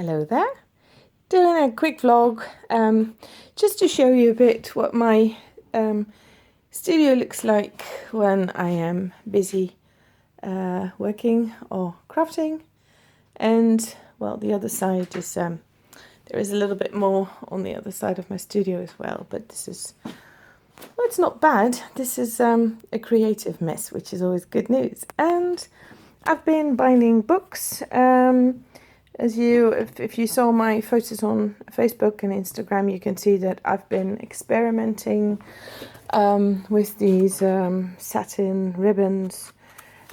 Hello there. Doing a quick vlog just to show you a bit what my studio looks like when I am busy working or crafting. And well, the other side is there is a little bit more on the other side of my studio as well, but this is, well, it's not bad. This is a creative mess, which is always good news. And I've been binding books. If you saw my photos on Facebook and Instagram, you can see that I've been experimenting with these satin ribbons,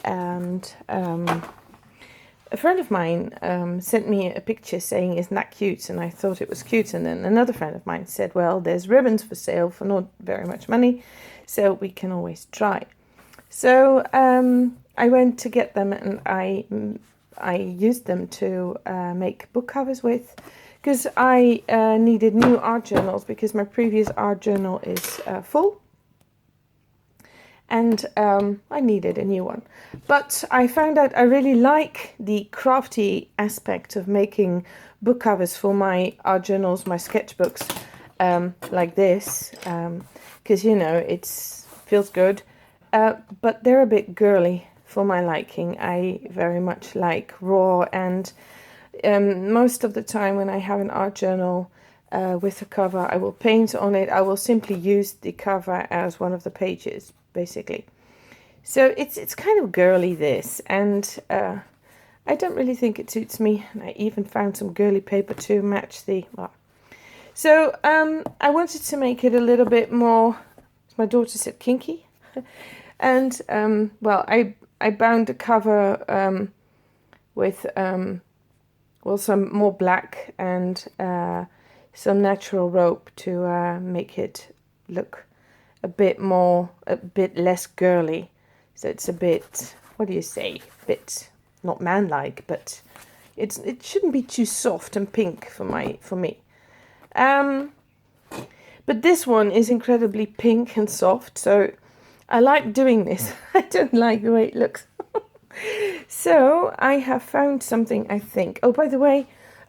and a friend of mine sent me a picture saying, "Isn't that cute?" And I thought it was cute, and then another friend of mine said, "Well, there's ribbons for sale for not very much money, so we can always try." So I went to get them, and I used them to make book covers with, because I needed new art journals because my previous art journal is full, and I needed a new one. But I found out I really like the crafty aspect of making book covers for my art journals, my sketchbooks, like this, because it feels good, but they're a bit girly for my liking. I very much like raw, and most of the time when I have an art journal with a cover, I will paint on it. I will simply use the cover as one of the pages, basically. So it's kind of girly, this, and I don't really think it suits me. And I even found some girly paper to match the, well. So I wanted to make it a little bit more, my daughter said, kinky. And well, I bound the cover with some more black and some natural rope to make it look a bit less girly. So it's a bit, what do you say, a bit not man-like, but it shouldn't be too soft and pink for me. But this one is incredibly pink and soft, so I like doing this. I don't like the way it looks. So I have found something, I think. Oh, by the way,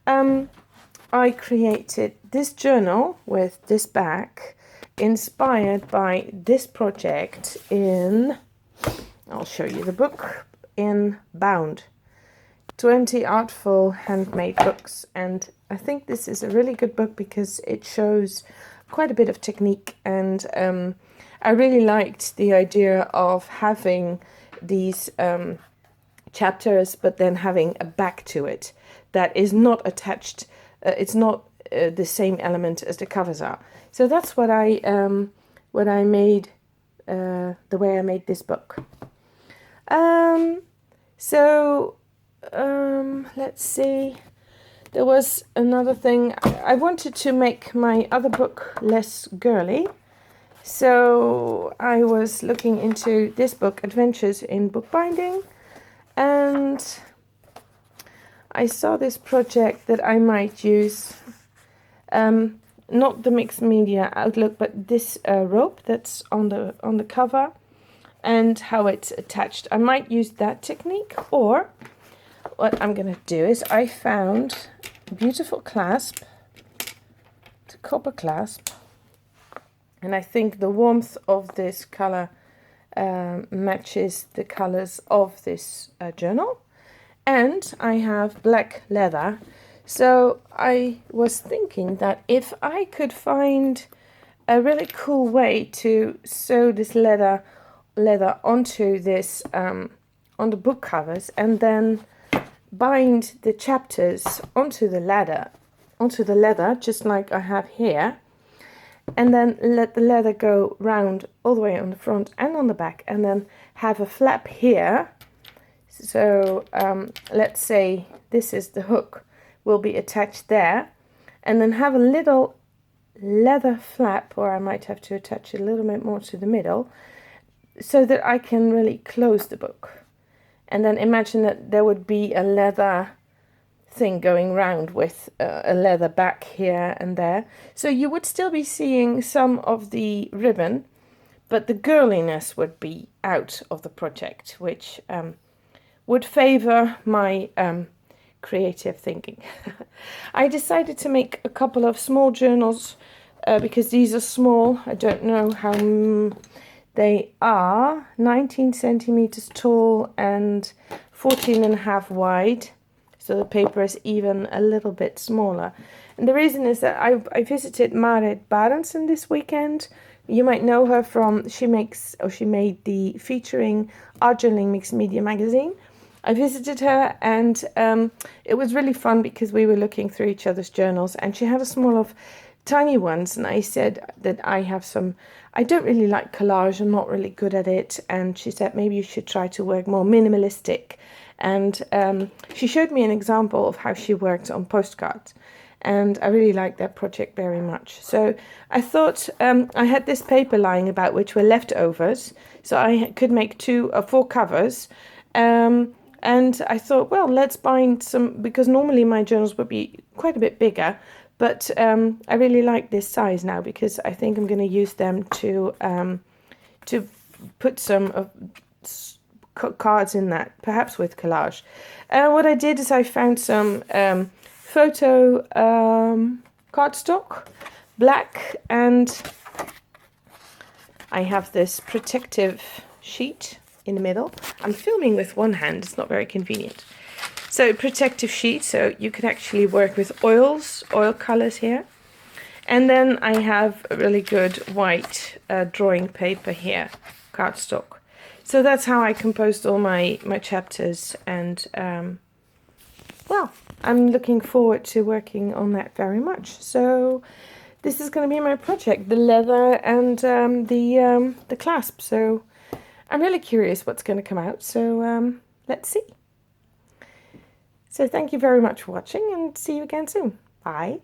I created this journal with this back, inspired by this project in, I'll show you the book, in Bound. 20 artful handmade books. And I think this is a really good book because it shows quite a bit of technique, and I really liked the idea of having these chapters, but then having a back to it that is not attached. It's not the same element as the covers are. So that's what I made, the way I made this book. Let's see. There was another thing. I wanted to make my other book less girly. So I was looking into this book, Adventures in Bookbinding, and I saw this project that I might use, not the mixed media outlook, but this rope that's on the cover and how it's attached. I might use that technique, or what I'm going to do is I found a beautiful clasp, it's a copper clasp. And I think the warmth of this color matches the colors of this journal. And I have black leather. So I was thinking that if I could find a really cool way to sew this leather onto this, on the book covers, and then bind the chapters onto the leather, just like I have here. And then let the leather go round all the way on the front and on the back, and then have a flap here. So let's say this is the hook, will be attached there, and then have a little leather flap, or I might have to attach a little bit more to the middle, so that I can really close the book. And then imagine that there would be a leather thing going round with a leather back here and there. So you would still be seeing some of the ribbon, but the girliness would be out of the project, which would favor my creative thinking. I decided to make a couple of small journals because these are small. I don't know how they are 19 centimeters tall and 14.5 wide. So the paper is even a little bit smaller. And the reason is that I visited Marit Barendsen this weekend. You might know her from, she made the featuring Art Journaling Mixed Media magazine. I visited her and it was really fun because we were looking through each other's journals and she had a small of tiny ones, and I said that I have some, I don't really like collage, I'm not really good at it, and she said maybe you should try to work more minimalistic. And she showed me an example of how she worked on postcards, and I really liked that project very much. So I thought I had this paper lying about which were leftovers, so I could make 4 covers. And I thought, well, let's bind some, because normally my journals would be quite a bit bigger, but I really like this size now because I think I'm going to use them to put some cards in that, perhaps with collage. What I did is I found some photo cardstock, black, and I have this protective sheet in the middle. I'm filming with one hand, it's not very convenient. So protective sheet, so you could actually work with oil colors here. And then I have a really good white drawing paper here, cardstock. So that's how I composed all my chapters, and well, I'm looking forward to working on that very much. So this is going to be my project, the leather and the clasp. So I'm really curious what's going to come out. So let's see. So thank you very much for watching, and see you again soon. Bye.